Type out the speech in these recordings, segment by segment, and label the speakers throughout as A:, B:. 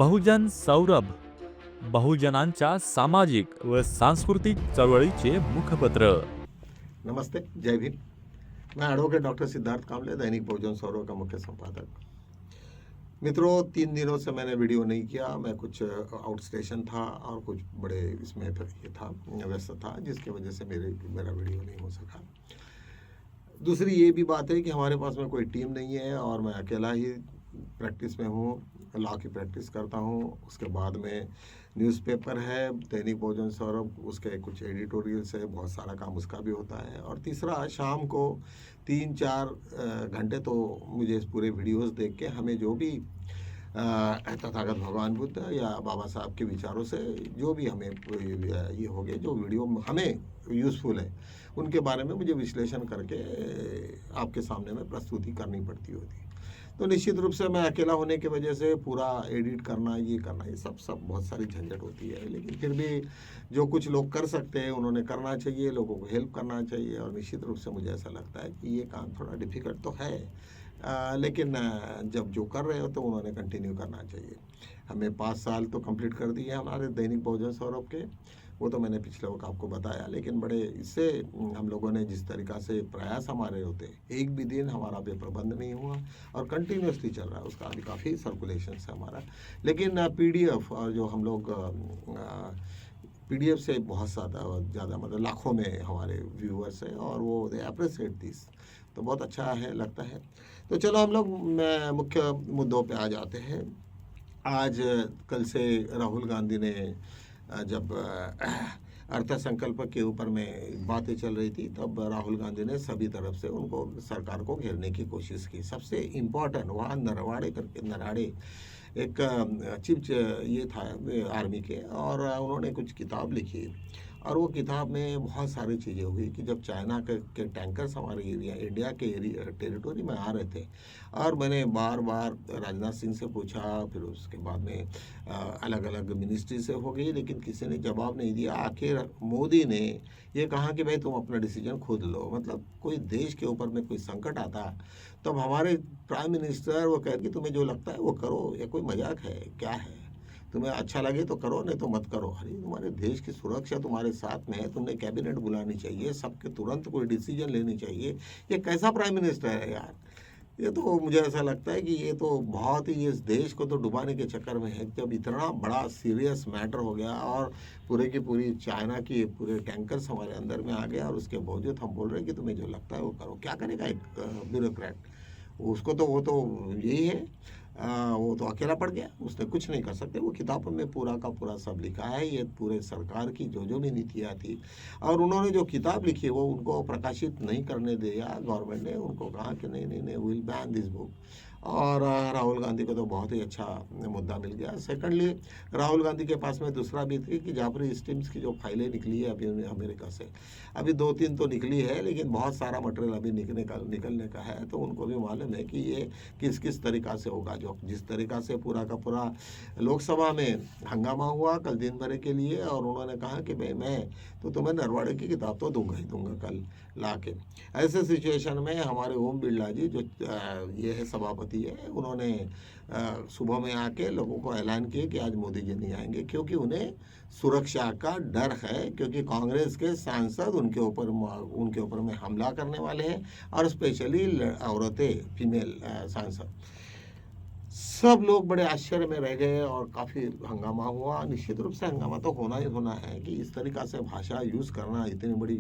A: बहुजन सौरभ, बहुजनांच्या सामाजिक व सांस्कृतिक चळवळीचे मुखपत्र.
B: नमस्ते, जय भीम। मैं एडवोकेट डॉक्टर सिद्धार्थ कामले, दैनिक बहुजन सौरभ का मुख्य संपादक। मित्रों, 3 दिनों से मैंने वीडियो नहीं किया। मैं कुछ आउट स्टेशन था और कुछ बड़े इसमें ये था, व्यस्त था, जिसकी वजह से मेरा वीडियो नहीं हो सका। दूसरी ये भी बात है कि हमारे पास में कोई टीम नहीं है और मैं अकेला ही प्रैक्टिस में हूँ, लॉ की प्रैक्टिस करता हूँ। उसके बाद में न्यूज़पेपर है, दैनिक बहुजन सौरभ, उसके कुछ एडिटोरियल्स है, बहुत सारा काम उसका भी होता है। और तीसरा, शाम को 3-4 घंटे तो मुझे इस पूरे वीडियोस देख के हमें जो भी तथागत भगवान बुद्ध या बाबा साहब के विचारों से जो भी हमें ये हो गए, जो वीडियो हमें यूज़फुल है, उनके बारे में मुझे विश्लेषण करके आपके सामने में प्रस्तुति करनी पड़ती होती। तो निश्चित रूप से मैं अकेला होने की वजह से पूरा एडिट करना, ये करना, ये सब बहुत सारी झंझट होती है। लेकिन फिर भी जो कुछ लोग कर सकते हैं उन्होंने करना चाहिए, लोगों को हेल्प करना चाहिए। और निश्चित रूप से मुझे ऐसा लगता है कि ये काम थोड़ा डिफ़िकल्ट तो है, लेकिन जब जो कर रहे हो तो उन्होंने कंटिन्यू करना चाहिए। हमें 5 साल तो कंप्लीट कर दिए हमारे दैनिक बहुजन सौरभ के, वो तो मैंने पिछले वक्त आपको बताया। लेकिन बड़े इससे हम लोगों ने जिस तरीक़ा से प्रयास हमारे होते, एक भी दिन हमारा बेप्रबंध नहीं हुआ और कंटिन्यूसली चल रहा है, उसका अभी काफ़ी सर्कुलेशन है हमारा। लेकिन PDF और जो हम लोग PDF से बहुत ज़्यादा मतलब लाखों में हमारे व्यूअर्स हैं और वो दे अप्रिशिएट दिस, तो बहुत अच्छा है, लगता है। तो चलो हम लोग मुख्य मुद्दों पे आ जाते हैं। आज कल से राहुल गांधी ने जब अर्थ संकल्प के ऊपर में बातें चल रही थी, तब राहुल गांधी ने सभी तरफ से उनको सरकार को घेरने की कोशिश की। सबसे इम्पोर्टेंट वहाँ नरवाड़े एक चीफ ये था आर्मी के, और उन्होंने कुछ किताब लिखी और वो किताब में बहुत सारी चीज़ें हुई कि जब चाइना के टैंकर्स हमारे इंडिया के टेरिटोरी में आ रहे थे, और मैंने बार बार राजनाथ सिंह से पूछा, फिर उसके बाद में अलग अलग मिनिस्ट्री से हो गई, लेकिन किसी ने जवाब नहीं दिया। आखिर मोदी ने ये कहा कि भाई तुम अपना डिसीजन खुद लो। मतलब कोई देश के ऊपर में कोई संकट आता तब हमारे प्राइम मिनिस्टर वो कहे कि तुम्हें जो लगता है वो करो, ये कोई मजाक है क्या है? तुम्हें अच्छा लगे तो करो, नहीं तो मत करो। अरे तुम्हारे देश की सुरक्षा तुम्हारे साथ में है, तुमने कैबिनेट बुलानी चाहिए, सबके तुरंत कोई डिसीजन लेनी चाहिए। ये कैसा प्राइम मिनिस्टर है यार? ये तो मुझे ऐसा लगता है कि ये तो बहुत ही इस देश को तो डुबाने के चक्कर में है। जब इतना बड़ा सीरियस मैटर हो गया और पूरे की पूरी चाइना की पूरे टैंकर्स हमारे अंदर में आ गया, और उसके बावजूद हम बोल रहे हैं कि तुम्हें जो लगता है वो करो। क्या करेगा एक ब्यूरोक्रेट? उसको तो वो तो यही है, वो तो अकेला पड़ गया, उसने कुछ नहीं कर सकते। वो किताबों में पूरा का पूरा सब लिखा है, ये पूरे सरकार की जो भी नीतियाँ थी, और उन्होंने जो किताब लिखी वो उनको प्रकाशित नहीं करने दिया। गवर्नमेंट ने उनको कहा कि नहीं, विल बैन दिस बुक। और राहुल गांधी को तो बहुत ही अच्छा मुद्दा मिल गया। सेकंडली, राहुल गांधी के पास में दूसरा भी थी कि जाफरी स्टीम्स की जो फाइलें निकली है अभी अमेरिका से, अभी 2-3 तो निकली है, लेकिन बहुत सारा मटेरियल अभी निकलने का है। तो उनको भी मालूम है कि ये किस तरीक़ा से होगा। जो जिस तरीक़ा से पूरा का पूरा लोकसभा में हंगामा हुआ कल दिन भर के लिए, और उन्होंने कहा कि भाई मैं तो तुम्हें नरवाड़े की किताब तो दूंगा ही दूंगा कल ला के। ऐसे सिचुएशन में हमारे ओम बिरला जी जो ये है सभापति है, उन्होंने सुबह में आके लोगों को ऐलान किया कि आज मोदी जी नहीं आएंगे, क्योंकि उन्हें सुरक्षा का डर है, क्योंकि कांग्रेस के सांसद उनके ऊपर में हमला करने वाले हैं, और स्पेशली औरतें, फीमेल सांसद। सब लोग बड़े आश्चर्य में रह गए और काफ़ी हंगामा हुआ। निश्चित रूप से हंगामा तो होना ही होना है कि इस तरीक़ा से भाषा यूज़ करना इतनी बड़ी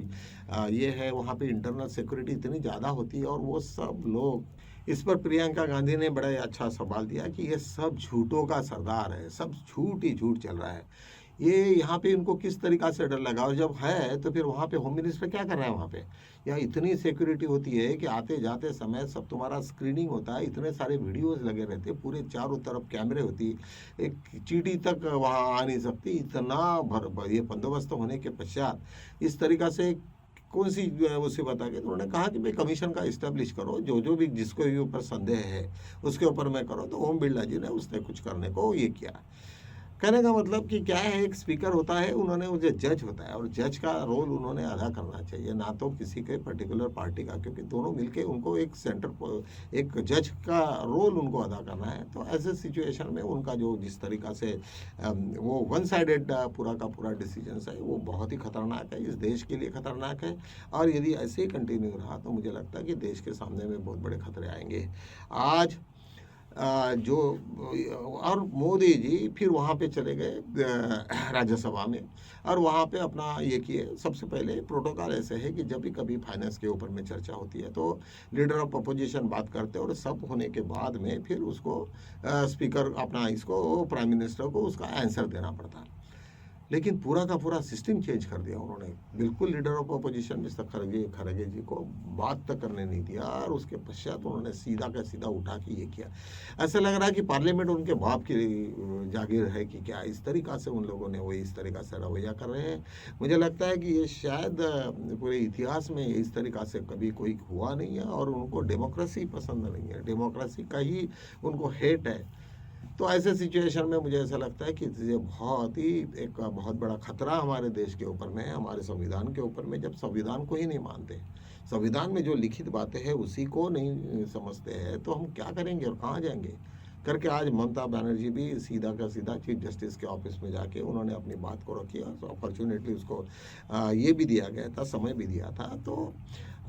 B: ये है। वहाँ पे इंटरनल सिक्योरिटी इतनी ज़्यादा होती है, और वो सब लोग इस पर प्रियंका गांधी ने बड़ा अच्छा सवाल दिया कि ये सब झूठों का सरदार है, सब झूठ ही झूठ चल रहा है। ये यहाँ पे इनको किस तरीक़ा से डर लगा, और जब है तो फिर वहाँ पे होम मिनिस्टर क्या कर रहा है वहाँ पे? यहाँ इतनी सिक्योरिटी होती है कि आते जाते समय सब तुम्हारा स्क्रीनिंग होता है, इतने सारे वीडियोस लगे रहते, पूरे चारों तरफ कैमरे होती, एक चींटी तक वहाँ आ नहीं सकती। इतना ये बंदोबस्त होने के पश्चात इस तरीक़ा से कौन सी मुसीबत आ गई? तो उन्होंने कहा कि भाई कमीशन का इस्टेब्लिश करो, जो भी जिसको भी ऊपर संदेह है उसके ऊपर में करो। तो ओम बिरला जी ने उसने कुछ करने को ये किया। कहने का मतलब कि क्या है, एक स्पीकर होता है, उन्होंने वो जो जज होता है और जज का रोल उन्होंने अदा करना चाहिए, ना तो किसी के पर्टिकुलर पार्टी का, क्योंकि दोनों मिलके उनको एक एक जज का रोल उनको अदा करना है। तो ऐसे सिचुएशन में उनका जो जिस तरीका से वो वन साइडेड पूरा का पूरा डिसीजन है, वो बहुत ही खतरनाक है, इस देश के लिए खतरनाक है। और यदि ऐसे ही कंटिन्यू रहा तो मुझे लगता है कि देश के सामने में बहुत बड़े खतरे आएंगे। आज जो और मोदी जी फिर वहाँ पे चले गए राज्यसभा में, और वहाँ पे अपना ये किए। सबसे पहले प्रोटोकॉल ऐसे है कि जब भी कभी फाइनेंस के ऊपर में चर्चा होती है तो लीडर ऑफ अपोजिशन बात करते हैं, और सब होने के बाद में फिर उसको स्पीकर अपना इसको प्राइम मिनिस्टर को उसका आंसर देना पड़ता है। लेकिन पूरा का पूरा सिस्टम चेंज कर दिया उन्होंने। बिल्कुल leader of opposition mister Kharge ji को बात तक करने नहीं दिया, और उसके पश्चात उन्होंने सीधा का सीधा उठा के ये किया। ऐसा लग रहा है कि पार्लियामेंट उनके बाप की जागीर है कि क्या, इस तरीक़ा से उन लोगों ने वो इस तरीक़ा से रवैया कर रहे हैं। मुझे लगता है कि ये शायद पूरे इतिहास में इस तरीक़ा से कभी कोई हुआ नहीं है, और उनको डेमोक्रेसी पसंद नहीं है, डेमोक्रेसी का ही उनको हेट है। तो ऐसे सिचुएशन में मुझे ऐसा लगता है कि ये बहुत ही एक बहुत बड़ा खतरा हमारे देश के ऊपर में है, हमारे संविधान के ऊपर में। जब संविधान को ही नहीं मानते, संविधान में जो लिखित बातें हैं उसी को नहीं समझते हैं, तो हम क्या करेंगे और कहाँ जाएंगे करके। आज ममता बनर्जी भी सीधा का सीधा चीफ जस्टिस के ऑफिस में जाके उन्होंने अपनी बात को रखी, और अपॉर्चुनिटली उसको ये भी दिया गया था, समय भी दिया था। तो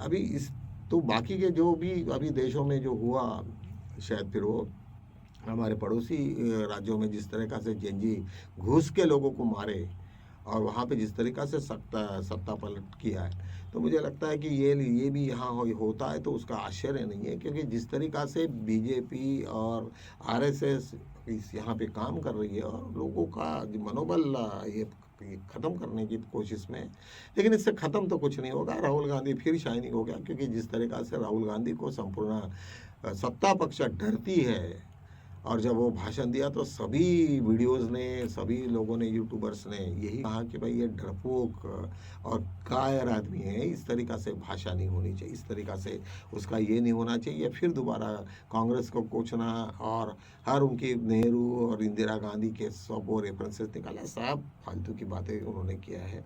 B: अभी इस तो बाकी के जो भी अभी देशों में जो हुआ, शायद फिर वो हमारे पड़ोसी राज्यों में जिस तरीक़ा से जेनजी घुस के लोगों को मारे, और वहाँ पे जिस तरीक़ा से सत्ता पलट किया है, तो मुझे लगता है कि ये भी यहाँ होता है तो उसका आश्चर्य नहीं है, क्योंकि जिस तरीक़ा से बीजेपी और आरएसएस इस यहाँ पे काम कर रही है, और लोगों का जो मनोबल ये ख़त्म करने की कोशिश में। लेकिन इससे ख़त्म तो कुछ नहीं होगा। राहुल गांधी फिर शाइनिंग हो गया, क्योंकि जिस तरीक़ा से राहुल गांधी को संपूर्ण सत्ता पक्ष डरती है, और जब वो भाषण दिया तो सभी वीडियोस ने, सभी लोगों ने, यूट्यूबर्स ने यही कहा कि भाई ये डरपोक और कायर आदमी है, इस तरीक़ा से भाषा नहीं होनी चाहिए, इस तरीक़ा से उसका ये नहीं होना चाहिए। फिर दोबारा कांग्रेस को कोचना, और हर उनकी नेहरू और इंदिरा गांधी के सब वो रेफरेंसेस निकाला, सब फालतू की बातें उन्होंने किया है।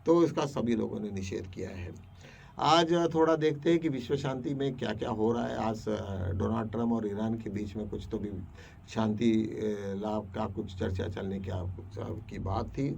B: तो इसका सभी लोगों ने निषेध किया है। आज थोड़ा देखते हैं कि विश्व शांति में क्या क्या हो रहा है। आज डोनाल्ड ट्रंप और ईरान के बीच में कुछ तो भी शांति लाभ का कुछ चर्चा चलने की बात थी,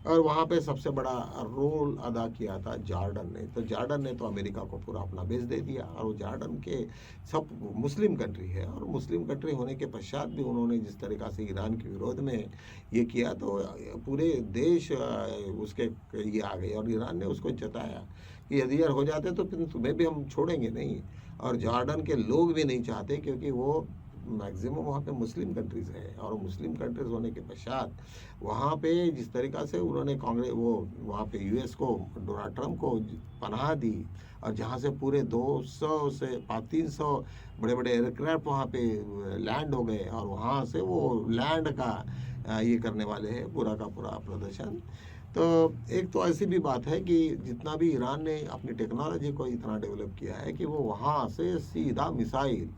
B: और वहाँ पे सबसे बड़ा रोल अदा किया था जॉर्डन ने। तो जॉर्डन ने तो अमेरिका को पूरा अपना बेस दे दिया, और वो जॉर्डन के सब मुस्लिम कंट्री है, और मुस्लिम कंट्री होने के पश्चात भी उन्होंने जिस तरीक़ा से ईरान के विरोध में ये किया, तो पूरे देश उसके ये आ गए, और ईरान ने उसको जताया कि यदि यार हो जाते तो फिर तुम्हें भी हम छोड़ेंगे नहीं। और जॉर्डन के लोग भी नहीं चाहते, क्योंकि वो मैक्सिमम वहाँ पे मुस्लिम कंट्रीज़ है, और मुस्लिम कंट्रीज़ होने के पश्चात वहाँ पे जिस तरीक़ा से उन्होंने कांग्रेस वो वहाँ पे यूएस को, डोनाल्ड ट्रंप को पनाह दी, और जहाँ से पूरे 200 से 300 बड़े बड़े एयरक्राफ्ट वहाँ पे लैंड हो गए, और वहाँ से वो लैंड का ये करने वाले हैं पूरा का पूरा प्रदर्शन। तो एक तो ऐसी भी बात है कि जितना भी ईरान ने अपनी टेक्नोलॉजी को इतना डेवलप किया है कि वो वहाँ से सीधा मिसाइल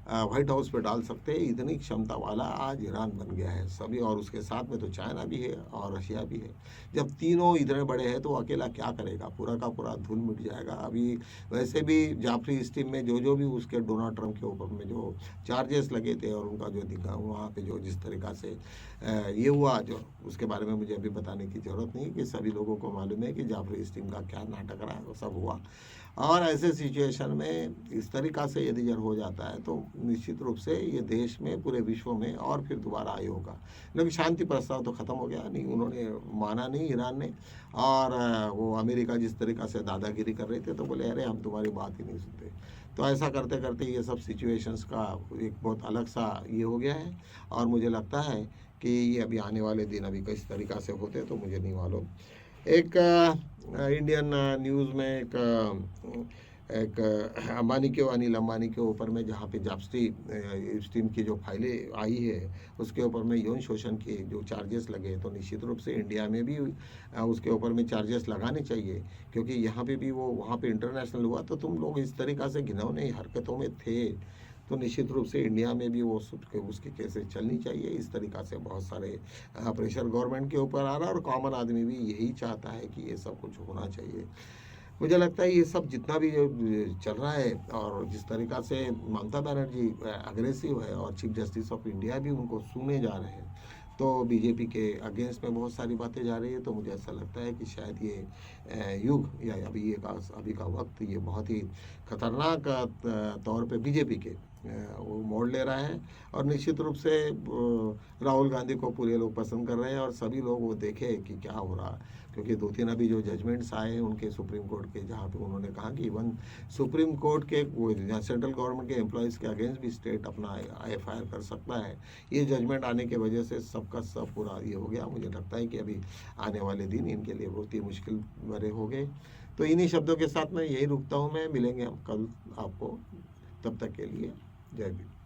B: व्हाइट हाउस पे डाल सकते हैं, इतनी क्षमता वाला आज ईरान बन गया है सभी। और उसके साथ में तो चाइना भी है और रशिया भी है। जब तीनों इतने बड़े हैं तो अकेला क्या करेगा, पूरा का पूरा धूल मिट जाएगा। अभी वैसे भी जाफरी स्टीम में जो भी उसके डोनाल्ड ट्रंप के ऊपर में जो चार्जेस लगे थे, और उनका जो दिखा वहाँ पे जो जिस तरीक़ा से ये हुआ, जो उसके बारे में मुझे अभी बताने की ज़रूरत नहीं, कि सभी लोगों को मालूम है कि जाफरी स्टीम का क्या नाटक रहा, वो सब हुआ। और ऐसे सिचुएशन में इस तरीक़ा से यदि हो जाता है तो निश्चित रूप से ये देश में, पूरे विश्व में और फिर दोबारा आई होगा। लेकिन शांति प्रस्ताव तो ख़त्म हो गया, नहीं उन्होंने माना नहीं ईरान ने। और वो अमेरिका जिस तरीक़ा से दादागिरी कर रहे थे, तो बोले अरे हम तुम्हारी बात ही नहीं सुनते। तो ऐसा करते करते ये सब सिचुएशंस का एक बहुत अलग सा ये हो गया है, और मुझे लगता है कि ये अभी आने वाले दिन अभी किस तरीक़ा से होते तो मुझे नहीं मालूम। एक इंडियन न्यूज़ में एक अंबानी के, अनिल अंबानी के ऊपर में, जहाँ पे स्टीम की जो फाइलें आई है उसके ऊपर में यौन शोषण के जो चार्जेस लगे, तो निश्चित रूप से इंडिया में भी उसके ऊपर में चार्जेस लगाने चाहिए, क्योंकि यहाँ पे भी वो वहाँ पे इंटरनेशनल हुआ। तो तुम लोग इस तरीक़ा से घिनौने हरकतों में थे, तो निश्चित रूप से इंडिया में भी वो उसकी केसेस चलनी चाहिए। इस तरीक़ा से बहुत सारे प्रेशर गवर्नमेंट के ऊपर आ रहा है और कॉमन आदमी भी यही चाहता है कि ये सब कुछ होना चाहिए। मुझे लगता है ये सब जितना भी चल रहा है और जिस तरीक़ा से ममता बनर्जी अग्रेसिव है और चीफ जस्टिस ऑफ इंडिया भी उनको सुने जा रहे हैं, तो बीजेपी के अगेंस्ट में बहुत सारी बातें जा रही है। तो मुझे ऐसा लगता है कि शायद ये युग या अभी का वक्त ये बहुत ही खतरनाक तौर पे बीजेपी के वो मोड़ ले रहा है। और निश्चित रूप से राहुल गांधी को पूरे लोग पसंद कर रहे हैं और सभी लोग वो देखें कि क्या हो रहा है, क्योंकि 2-3 अभी जो जजमेंट्स आए हैं उनके सुप्रीम कोर्ट के, जहाँ पे उन्होंने कहा कि इवन सुप्रीम कोर्ट के सेंट्रल गवर्नमेंट के एम्प्लॉयज़ के अगेंस्ट भी स्टेट अपना IFIR कर सकता है। ये जजमेंट आने की वजह से सबका सब पूरा ये हो गया। मुझे लगता है कि अभी आने वाले दिन इनके लिए बहुत ही मुश्किल भरे हो गए। तो इन्हीं शब्दों के साथ मैं यही रुकता हूँ। मैं मिलेंगे हम कल आपको, तब तक के लिए जय भीम।